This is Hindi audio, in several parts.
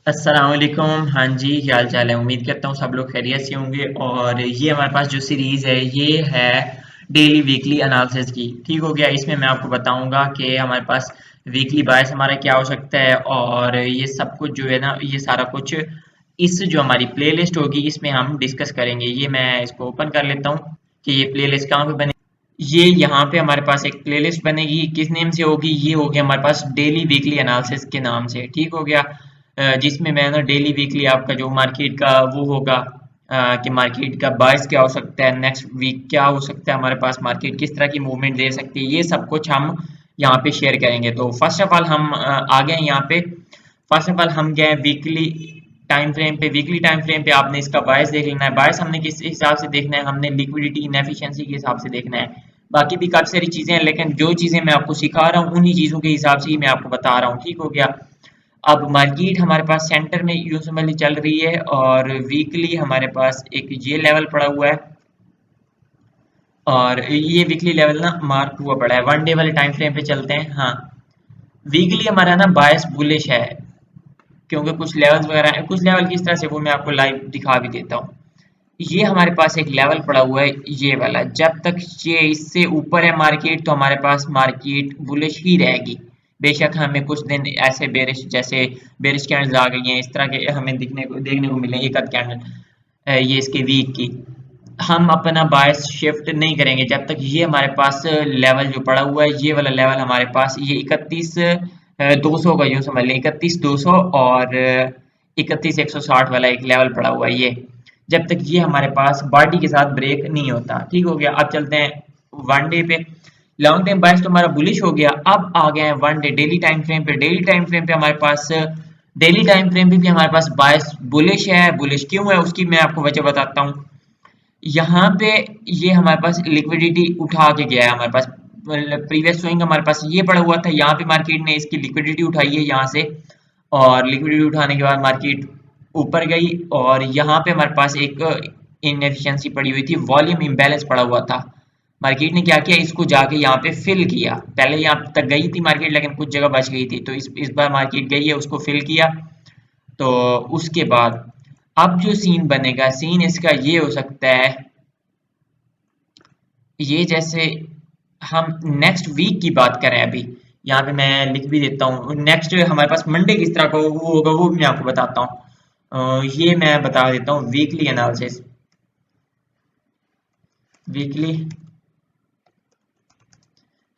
अस्सलाम वालेकुम। हाँ जी, क्या हाल चाल है। उम्मीद करता हूँ सब लोग खैरियत से होंगे। और ये हमारे पास जो सीरीज़ है ये है डेली वीकली एनालिसिस की। ठीक हो गया। इसमें मैं आपको बताऊंगा कि हमारे पास वीकली बायस हमारा क्या हो सकता है, और ये सब कुछ जो है ना, ये सारा कुछ इस जो हमारी प्लेलिस्ट होगी इसमें हम डिस्कस करेंगे। ये मैं इसको ओपन कर लेता हूँ कि ये प्लेलिस्ट कहाँ पे बने। ये यहाँ पे हमारे पास एक प्लेलिस्ट बनेगी। किस नेम से होगी? ये होगी हमारे पास डेली वीकली एनालिसिस के नाम से। ठीक हो गया। जिसमें मैं ना डेली वीकली आपका जो मार्केट का वो होगा, कि मार्केट का बायस क्या हो सकता है, नेक्स्ट वीक क्या हो सकता है, हमारे पास मार्केट किस तरह की मूवमेंट दे सकती है, ये सब कुछ हम यहाँ पे शेयर करेंगे। तो फर्स्ट ऑफ ऑल हम आ गए यहाँ पे। फर्स्ट ऑफ ऑल हम गए वीकली टाइम फ्रेम पे। वीकली टाइम फ्रेम पे आपने इसका बायस देख लेना है। बायस हमने किस हिसाब से देखना है? हमने लिक्विडिटी इनएफिशिएंसी के हिसाब से देखना है। बाकी भी काफी सारी चीजें हैं, लेकिन जो चीजें मैं आपको सिखा रहा हूँ उन्हीं चीजों के हिसाब से ही मैं आपको बता रहा हूँ। ठीक हो गया। अब मार्केट हमारे पास सेंटर में यूजुअली चल रही है, और वीकली हमारे पास एक ये लेवल पड़ा हुआ है, और ये वीकली लेवल ना मार्क हुआ पड़ा है। वन डे वाले टाइम फ्रेम पे चलते हैं। हाँ, वीकली हमारा ना बायस बुलिश है, क्योंकि कुछ लेवल्स वगैरह हैं। कुछ लेवल किस तरह से वो मैं आपको लाइव दिखा भी देता हूँ। ये हमारे पास एक लेवल पड़ा हुआ है, ये वाला। जब तक ये इससे ऊपर है मार्केट, तो हमारे पास मार्केट बुलिश ही रहेगी। बेशक हमें कुछ दिन ऐसे बेरिश, जैसे बेरिश कैंडल्स आ गई हैं, इस तरह के हमें देखने को मिले एक आध कैंडल ये इसके वीक की। हम अपना बायस शिफ्ट नहीं करेंगे जब तक ये हमारे पास लेवल जो पड़ा हुआ है, ये वाला लेवल हमारे पास, ये 31,200 का यूं समझ लें, 31,200 और 31,160 वाला एक लेवल पड़ा हुआ है। ये जब तक ये हमारे पास बॉडी के साथ ब्रेक नहीं होता। ठीक हो गया। अब चलते हैं वन डे पे। लॉन्ग टाइम बायस तो हमारा बुलिश हो गया। अब आ गए हैं one day daily time frame पे। डेली टाइम फ्रेम पे हमारे पास, डेली टाइम फ्रेम पे भी हमारे पास बायस बुलिश है। बुलिश क्यों है उसकी मैं आपको वजह बताता हूँ। यहाँ पे ये हमारे पास लिक्विडिटी उठा के गया है। हमारे पास प्रीवियस स्विंग हमारे पास ये पड़ा हुआ था, यहाँ पे मार्केट ने इसकी लिक्विडिटी उठाई है यहाँ से, और लिक्विडिटी उठाने के बाद मार्केट ऊपर गई, और यहाँ पे हमारे पास एक इनएफिशिएंसी पड़ी हुई थी, वॉल्यूम इम्बैलेंस पड़ा हुआ था। मार्केट ने क्या किया, इसको जाके यहाँ पे फिल किया। पहले यहाँ तक गई थी मार्केट, लेकिन कुछ जगह बच गई थी, तो इस बार मार्केट गई है, उसको फिल किया। तो उसके बाद अब जो सीन बनेगा, सीन इसका ये हो सकता है, ये जैसे हम नेक्स्ट वीक की बात करें अभी, यहाँ पे मैं लिख भी देता हूँ। नेक्स्ट हमारे पास मंडे किस तरह का वो होगा वो भी मैं आपको बताता हूँ। ये मैं बता देता हूँ वीकली एनालिसिस। वीकली,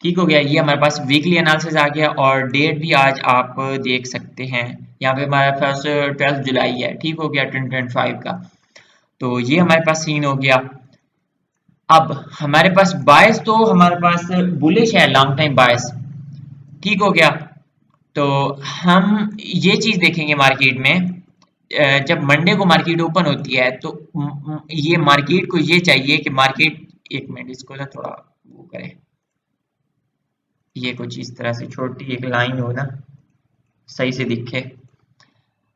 ठीक हो गया। ये हमारे पास वीकली एनालिसिस आ गया, और डेट भी आज आप देख सकते हैं। यहाँ पे हमारे पास 12 जुलाई है। ठीक हो गया, 2025 का। तो ये हमारे पास सीन हो गया। अब हमारे पास बायस, तो हमारे पास बुलिश है, लॉन्ग टाइम बायस। ठीक हो गया। तो हम ये चीज देखेंगे मार्केट में, जब मंडे को मार्केट ओपन होती है, तो ये मार्केट को ये चाहिए कि मार्केट, एक मिनट इसको ना थोड़ा वो करें, ये कुछ इस तरह से छोटी एक लाइन हो ना, सही से दिखे।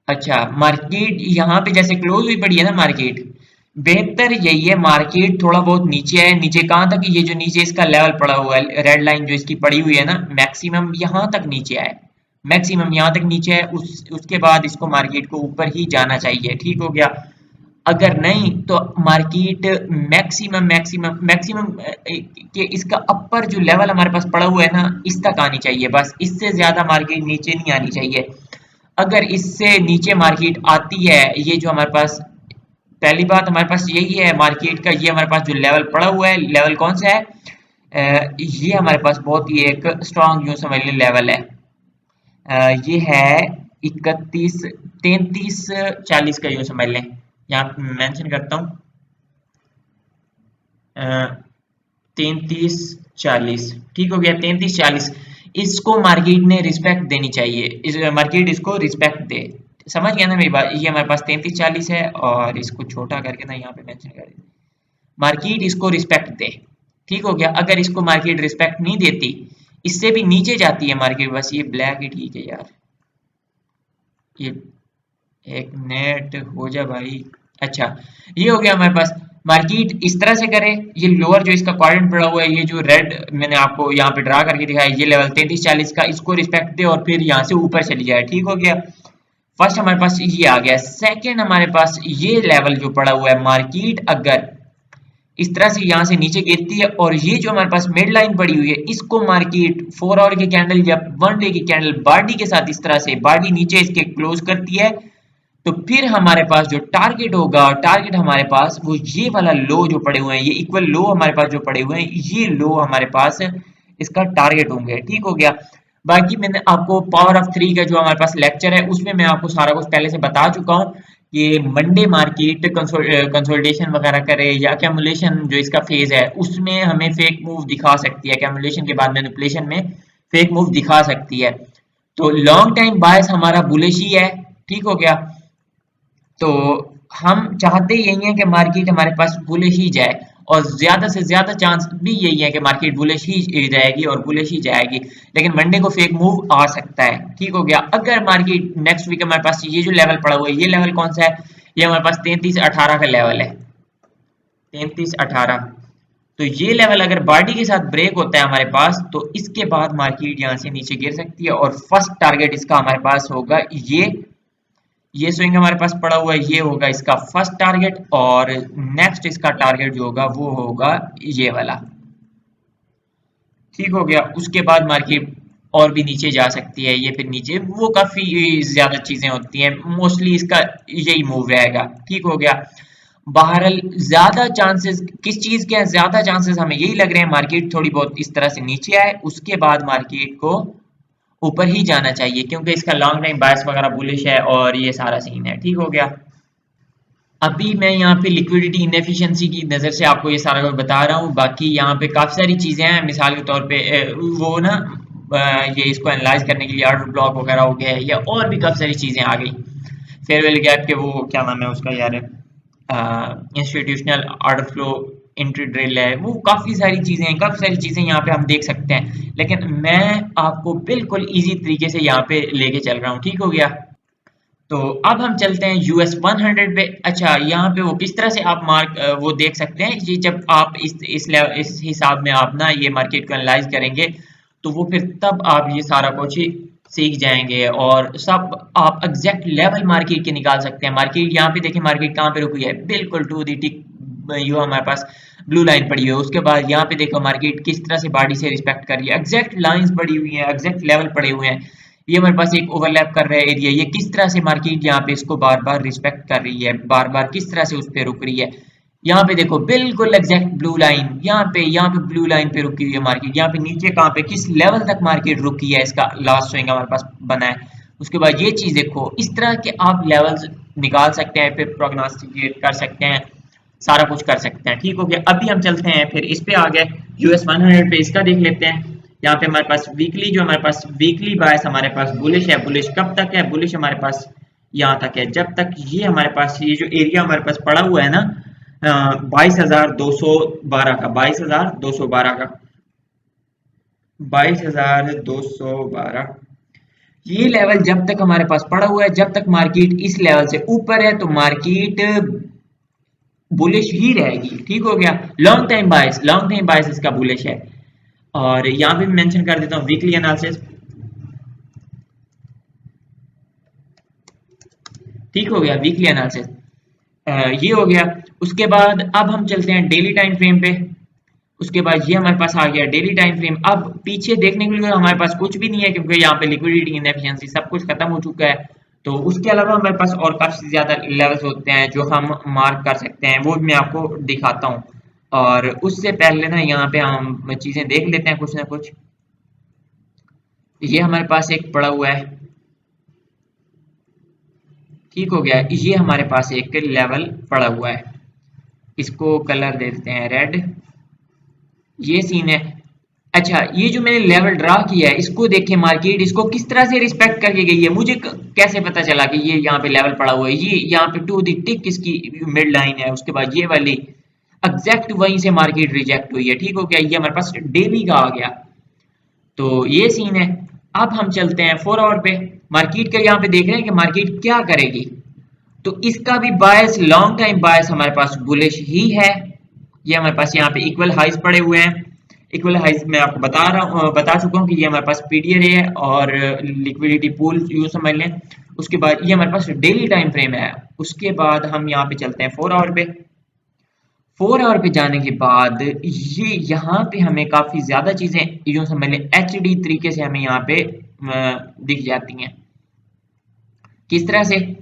अच्छा, मार्केट यहाँ पे जैसे क्लोज हुई पड़ी है ना मार्केट, बेहतर यही है मार्केट थोड़ा बहुत नीचे है। नीचे कहाँ तक? ये जो नीचे इसका लेवल पड़ा हुआ है, रेड लाइन जो इसकी पड़ी हुई है ना, मैक्सिमम यहाँ तक नीचे आए। मैक्सिमम यहाँ तक नीचे है, उसके बाद इसको मार्केट को ऊपर ही जाना चाहिए। ठीक हो गया। अगर नहीं तो मार्केट मैक्सिमम मैक्सिमम मैक्सिमम के इसका अपर जो लेवल हमारे पास पड़ा हुआ है ना, इस तक आनी चाहिए। बस इससे ज्यादा मार्केट नीचे नहीं आनी चाहिए। अगर इससे नीचे मार्केट आती है, ये जो हमारे पास, पहली बात हमारे पास यही है मार्केट का, ये हमारे पास जो लेवल पड़ा हुआ है, लेवल कौन सा है? ये हमारे पास बहुत ही एक स्ट्रॉन्ग यूं समझ लें लेवल है। ये है 3340 का, यूं समझ लें। यहाँ मेंशन करता हूँ 3340। ठीक हो गया, 3340। इसको मार्केट ने रिस्पेक्ट देनी चाहिए। मार्केट इसको रिस्पेक्ट दे। समझ गया ना मेरी बात? ये हमारे पास 3340 है, और इसको छोटा करके ना यहाँ पे मेंशन कर दे। मार्केट इसको रिस्पेक्ट दे। ठीक हो गया। अगर इसको मार्केट रिस्पेक्ट नहीं देती, इससे भी नीचे जाती है मार्केट, बस ये ब्लैक ही ठीक है यार। ये एक नेट हो जा भाई। अच्छा, ये हो गया हमारे पास। मार्केट इस तरह से करे, ये लोअर जो इसका क्वाड्रेंट पड़ा हुआ है, ये जो रेड मैंने आपको यहाँ पे ड्रा करके दिखाया, ये लेवल 3340 का, इसको रिस्पेक्ट दे और फिर यहाँ से ऊपर चली जाए। ठीक हो गया। फर्स्ट हमारे पास ये आ गया। सेकंड हमारे पास ये लेवल जो पड़ा हुआ है, मार्केट अगर इस तरह से यहाँ से नीचे गिरती है और ये जो हमारे पास मिड लाइन पड़ी हुई है, इसको मार्केट 4 आवर की कैंडल या 1 डे की कैंडल बॉडी के साथ इस तरह से बॉडी नीचे इसके क्लोज करती है, तो फिर हमारे पास जो टारगेट होगा, टारगेट हमारे पास वो ये वाला लो जो पड़े हुए हैं, ये इक्वल लो हमारे पास जो पड़े हुए हैं, ये लो हमारे पास इसका टारगेट होंगे। ठीक हो गया। बाकी मैंने आपको पावर ऑफ 3 का जो हमारे पास लेक्चर है उसमें मैं आपको सारा कुछ पहले से बता चुका हूँ। ये मंडे मार्केट कंसोलिडेशन वगैरह करे या एक्यूमुलेशन जो इसका फेज है उसमें हमें फेक मूव दिखा सकती है, एक्यूमुलेशन के बाद मैनिपुलेशन में फेक मूव दिखा सकती है। तो लॉन्ग टाइम बायस हमारा बुलिश ही है। ठीक हो गया। तो हम चाहते यही है कि मार्केट हमारे पास बुलिश ही जाए और ज्यादा से ज्यादा चांस भी यही है कि मार्केट बुलिश ही रहेगी और बुलिश ही जाएगी, लेकिन मंडे को फेक मूव आ सकता है। ठीक हो गया। अगर मार्केट नेक्स्ट वीक हमारे पास ये जो लेवल पड़ा हुआ है, ये लेवल कौन सा है, ये हमारे पास 3318 का लेवल है, 3318। तो ये लेवल अगर बॉडी के साथ ब्रेक होता है हमारे पास, तो इसके बाद मार्केट यहाँ से नीचे गिर सकती है और फर्स्ट टारगेट इसका हमारे पास होगा ये स्विंग हमारे पास पड़ा हुआ है, ये होगा इसका फर्स्ट टारगेट और नेक्स्ट इसका टारगेट जो होगा वो होगा ये वाला। ठीक हो गया। उसके बाद मार्केट और भी नीचे जा सकती है, ये फिर नीचे वो काफी ज्यादा चीजें होती हैं, मोस्टली इसका यही मूव रहेगा। ठीक हो गया। बहरहाल ज्यादा चांसेस किस चीज के हैं, ज्यादा चांसेस हमें यही लग रहे हैं मार्केट थोड़ी बहुत इस तरह से नीचे आए, उसके बाद मार्केट को ऊपर ही जाना चाहिए क्योंकि इसका लॉन्ग टाइम बायस वगैरह बुलिश है और ये सारा सीन है। ठीक हो गया। अभी मैं यहाँ पे लिक्विडिटी इनएफिशिएंसी की नज़र से आपको ये सारा कुछ बता रहा हूँ। बाकी यहाँ पे काफ़ी सारी चीज़ें हैं, मिसाल के तौर पे वो ना ये इसको एनालाइज करने के लिए ऑर्डर ब्लॉक वगैरह हो गया है या और भी काफ़ी सारी चीज़ें आ गई। फेयरवेल गैप के वो क्या नाम है उसका यार, institutional order flow entry drill है, वो काफ़ी सारी चीज़ें हैं, काफ़ी सारी चीज़ें यहाँ पे हम देख सकते हैं, लेकिन मैं आपको बिल्कुल ईजी तरीके से यहाँ पे लेके चल रहा हूँ। ठीक हो गया। तो अब हम चलते हैं यूएस 100 पे। अच्छा, यहाँ पे वो किस तरह से आप मार्क वो देख सकते हैं जी, जब आप इस हिसाब में आप ना ये मार्केट को एनालाइज करेंगे तो वो फिर तब आप ये सारा कुछ ही सीख जाएंगे और सब आप एग्जैक्ट लेवल मार्केट के निकाल सकते हैं। मार्केट यहाँ पे देखिए, मार्केट कहाँ पे रुकी है, बिल्कुल टू दी टिक यू हमारे पास ब्लू लाइन पड़ी हुई है। उसके बाद यहाँ पे देखो मार्केट किस तरह से बॉडी से रिस्पेक्ट कर रही है, एग्जैक्ट लाइंस पड़ी हुई है, एग्जैक्ट लेवल पड़े हुए हैं। ये हमारे पास एक ओवरलैप कर रहा है एरिया, ये किस तरह से मार्केट यहाँ पे इसको बार बार रिस्पेक्ट कर रही है, बार बार किस तरह से उस पर रुक रही है। यहाँ पे देखो बिल्कुल एग्जैक्ट ब्लू लाइन, यहाँ पे ब्लू लाइन पे रुकी हुई है मार्केट। यहाँ पे नीचे कहाँ पे किस लेवल तक मार्केट रुकी है, इसका लास्ट स्विंग हमारे पास बना है। उसके बाद ये चीज देखो, इस तरह के आप लेवल्स निकाल सकते हैं, फिर प्रोग्नोस्टिकेट कर सकते हैं, सारा कुछ कर सकते हैं। ठीक हो गया। अभी हम चलते हैं फिर इस पे आ गए यूएस 100 पे, इसका देख लेते हैं। यहाँ पे हमारे पास वीकली जो हमारे पास वीकली बायस हमारे पास बुलिश है। बुलिश कब तक है, बुलिश हमारे पास यहाँ तक है, जब तक ये हमारे पास ये जो एरिया हमारे पास पड़ा हुआ है ना 22,212 का, 22,212 का, 22,212, ये लेवल जब तक हमारे पास पड़ा हुआ है, जब तक मार्केट इस लेवल से ऊपर है तो मार्केट बुलिश ही रहेगी। ठीक हो गया। लॉन्ग टाइम बायस इसका बुलिश है। और यहाँ पे मेंशन कर देता हूँ वीकली एनालिसिस। ठीक हो गया, वीकली एनालिसिस ये हो गया। उसके बाद अब हम चलते हैं डेली टाइम फ्रेम पे। उसके बाद ये हमारे पास आ गया डेली टाइम फ्रेम। अब पीछे देखने के लिए हमारे पास कुछ भी नहीं है क्योंकि यहाँ पे लिक्विडिटी इनएफिशिएंसी सब कुछ खत्म हो चुका है। तो उसके अलावा हमारे पास और काफी ज्यादा लेवल्स होते हैं जो हम मार्क कर सकते हैं, वो मैं आपको दिखाता हूँ। और उससे पहले ना यहाँ पे हम चीजें देख लेते हैं कुछ ना कुछ। ये हमारे पास एक पड़ा हुआ है। ठीक हो गया। ये हमारे पास एक लेवल पड़ा हुआ है, इसको कलर दे देते हैं रेड। ये सीन है। अच्छा, ये जो मैंने लेवल ड्रा किया है इसको देखें, मार्केट इसको किस तरह से रिस्पेक्ट करके गई है। मुझे कैसे पता चला कि ये यहाँ पे लेवल पड़ा हुआ है, ये यहाँ पे टू दी टिक इसकी मिड लाइन है, उसके बाद ये वाली एग्जैक्ट वहीं से मार्केट रिजेक्ट हुई है। ठीक हो गया। ये हमारे पास डेली का आ गया। तो ये सीन है। अब हम चलते हैं 4 आवर पे। मार्केट का यहाँ पे देख रहे हैं कि मार्केट क्या करेगी। तो इसका भी बायस लॉन्ग टाइम बायस हमारे पास बुलिश ही है। ये हमारे पास यहाँ पे इक्वल हाइज पड़े हुए हैं। इक्वल हाइज मैं आपको बता चुका हूँ कि ये हमारे पास पीडीआर है और लिक्विडिटी पूल यूं समझ लें। उसके बाद ये हमारे पास डेली टाइम फ्रेम है। उसके बाद हम यहाँ पे चलते हैं 4 आवर पे। 4 आवर पे जाने के बाद ये यहाँ पे हमें काफी ज्यादा चीजें यूं समझ लें HD तरीके से हमें यहाँ पे दिख जाती हैं। किस तरह से?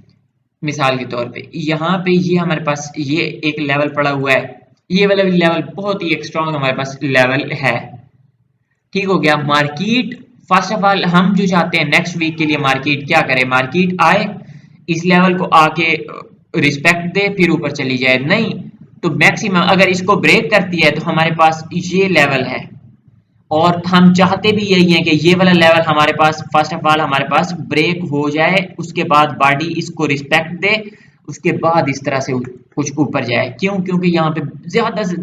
मिसाल के तौर पे यहाँ पे ये हमारे पास ये एक लेवल पड़ा हुआ है, ये वाला लेवल बहुत ही एक स्ट्रॉन्ग हमारे पास लेवल है। ठीक हो गया। मार्केट फर्स्ट ऑफ ऑल हम जो चाहते हैं नेक्स्ट वीक के लिए मार्केट क्या करे, मार्केट आए इस लेवल को आके रिस्पेक्ट दे फिर ऊपर चली जाए, नहीं तो मैक्सिमम अगर इसको ब्रेक करती है तो हमारे पास ये लेवल है और हम चाहते भी यही है कि ये वाला लेवल हमारे पास फर्स्ट ऑफ ऑल हमारे पास ब्रेक हो जाए, उसके बाद बॉडी इसको रिस्पेक्ट दे, उसके बाद इस तरह से कुछ ऊपर जाए। क्यों? क्योंकि यहाँ पे ज्यादा से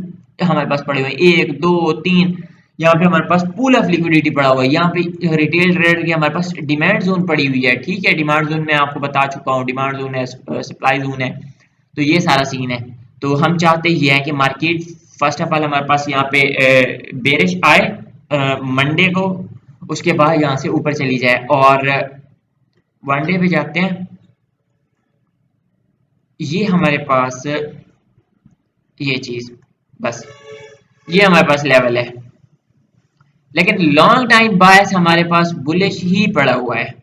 हमारे पास पड़े हुए हैं 1 2 3, यहाँ पे हमारे पास पूल ऑफ लिक्विडिटी पड़ा हुआ है। यहाँ पे रिटेल ट्रेडर की हमारे पास डिमांड जोन पड़ी हुई है। ठीक है, डिमांड जोन में आपको बता चुका हूँ, डिमांड जोन है, सप्लाई जोन है, तो ये सारा सीन है। तो हम चाहते ये है कि मार्केट फर्स्ट ऑफ ऑल हमारे पास यहाँ पे बेरिश आए मंडे को, उसके बाद यहाँ से ऊपर चली जाए। और वनडे पे जाते हैं, ये हमारे पास ये चीज बस ये हमारे पास लेवल है, लेकिन लॉन्ग टाइम बायस हमारे पास बुलिश ही पड़ा हुआ है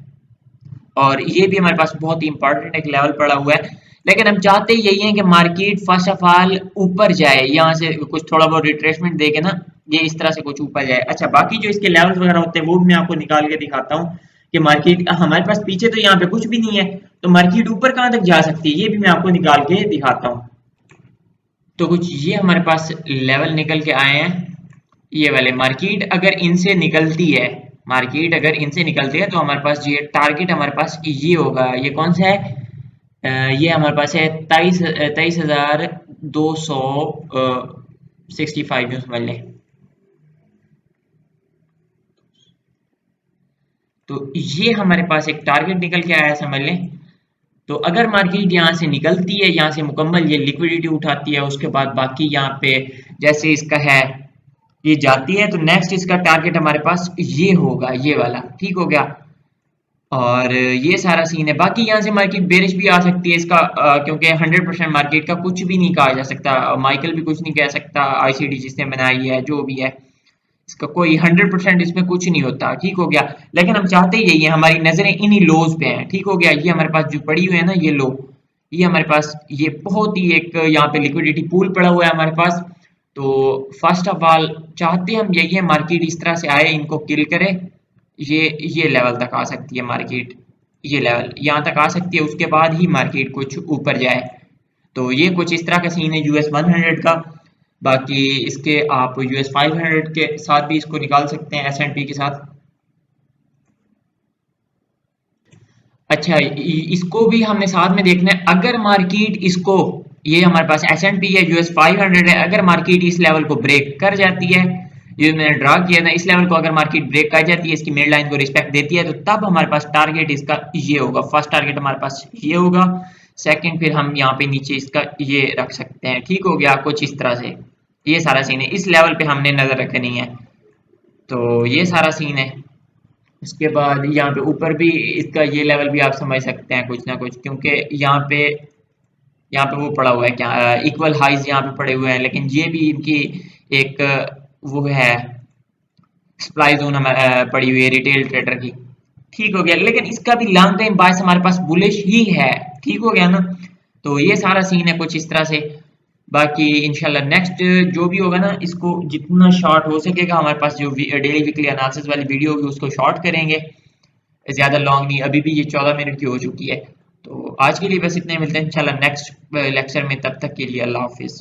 और ये भी हमारे पास बहुत ही इंपॉर्टेंट एक लेवल पड़ा हुआ है। लेकिन हम चाहते यही है कि मार्केट फर्स्ट ऑफ ऑल ऊपर जाए, यहाँ से कुछ थोड़ा बहुत रिट्रेसमेंट देके ना ये इस तरह से कुछ ऊपर जाए। अच्छा, बाकी जो इसके लेवल्स वगैरह होते हैं वो भी मैं आपको निकाल के दिखाता हूँ कि मार्केट हमारे पास पीछे तो यहाँ पे कुछ भी नहीं है, तो मार्केट ऊपर कहाँ तक जा सकती है ये भी मैं आपको निकाल के दिखाता हूँ। तो कुछ ये हमारे पास लेवल निकल के आए हैं, ये वाले। मार्केट अगर इनसे निकलती है, मार्केट अगर इनसे निकलती है तो हमारे पास ये टारगेट हमारे पास ये होगा। ये कौन सा है? ये हमारे पास है 23,265 यूं समझ लें। तो ये हमारे पास एक टारगेट निकल के आया है समझ लें। तो अगर मार्केट यहाँ से निकलती है, यहाँ से मुकम्मल ये लिक्विडिटी उठाती है, उसके बाद बाकी यहाँ पे जैसे इसका है ये जाती है, तो नेक्स्ट इसका टारगेट हमारे पास ये होगा, ये वाला। ठीक हो गया। और ये सारा सीन है। बाकी यहाँ से मार्केट बेरिश भी आ सकती है इसका, क्योंकि 100% मार्केट का कुछ भी नहीं कहा जा सकता, माइकल भी कुछ नहीं कह सकता, आईसीडी जिसने बनाई है जो भी है, इसका कोई 100% इसमें कुछ नहीं होता। ठीक हो गया। लेकिन हम चाहते यही है, हमारी नजरें इन्हीं लोज पे हैं। ठीक हो गया। ये हमारे पास जो पड़ी हुई है ना ये लो, ये हमारे पास ये बहुत ही एक यहाँ पे लिक्विडिटी पूल पड़ा हुआ है हमारे पास। तो फर्स्ट ऑफ ऑल चाहते हम यही है मार्केट इस तरह से आए, इनको किल करे, ये लेवल तक आ सकती है मार्केट, ये लेवल यहाँ तक आ सकती है, उसके बाद ही मार्केट कुछ ऊपर जाए। तो ये कुछ इस तरह का सीन है यूएस 100 का। बाकी इसके आप यूएस 500 के साथ भी इसको निकाल सकते हैं, S&P के साथ। अच्छा, इसको भी हमने साथ में देखना है। अगर मार्केट इसको, ये हमारे पास S&P है, यूएस 500 है, अगर मार्केट इस लेवल को ब्रेक कर जाती है, ये मैंने ड्रा किया था, इस लेवल को अगर मार्केट ब्रेक कर जाती है, इसकी मिड लाइन को रिस्पेक्ट देती है, तो तब हमारे पास टारगेट इसका ये होगा। फर्स्ट टारगेट हमारे पास ये होगा, सेकंड फिर हम यहाँ पे नीचे इसका ये रख सकते हैं। ठीक हो गया, कुछ इस तरह से ये सारा सीन है। इस लेवल पे हमने नजर रखनी है, तो ये सारा सीन है। इसके बाद यहाँ पे ऊपर भी इसका ये लेवल भी आप समझ सकते हैं कुछ ना कुछ, क्योंकि यहाँ पे वो पड़ा हुआ है क्या, इक्वल हाइज यहाँ पे पड़े हुए हैं, लेकिन ये भी इनकी एक वो है सप्लाई जोन हमारे पड़ी हुई है रिटेल ट्रेडर की। ठीक हो गया। लेकिन इसका भी लॉन्ग टाइम बायस हमारे पास बुलिश ही है। ठीक हो गया ना। तो ये सारा सीन है कुछ इस तरह से। बाकी इंशाल्लाह नेक्स्ट जो भी होगा ना, इसको जितना शॉर्ट हो सकेगा, हमारे पास जो डेली वीकली एनालिसिस वाली वीडियो होगी उसको शॉर्ट करेंगे, ज्यादा लॉन्ग नहीं। अभी भी ये 14 मिनट की हो चुकी है। तो आज के लिए बस इतने, मिलते हैं इंशाल्लाह नेक्स्ट लेक्चर में, तब तक के लिए अल्लाह हाफिज।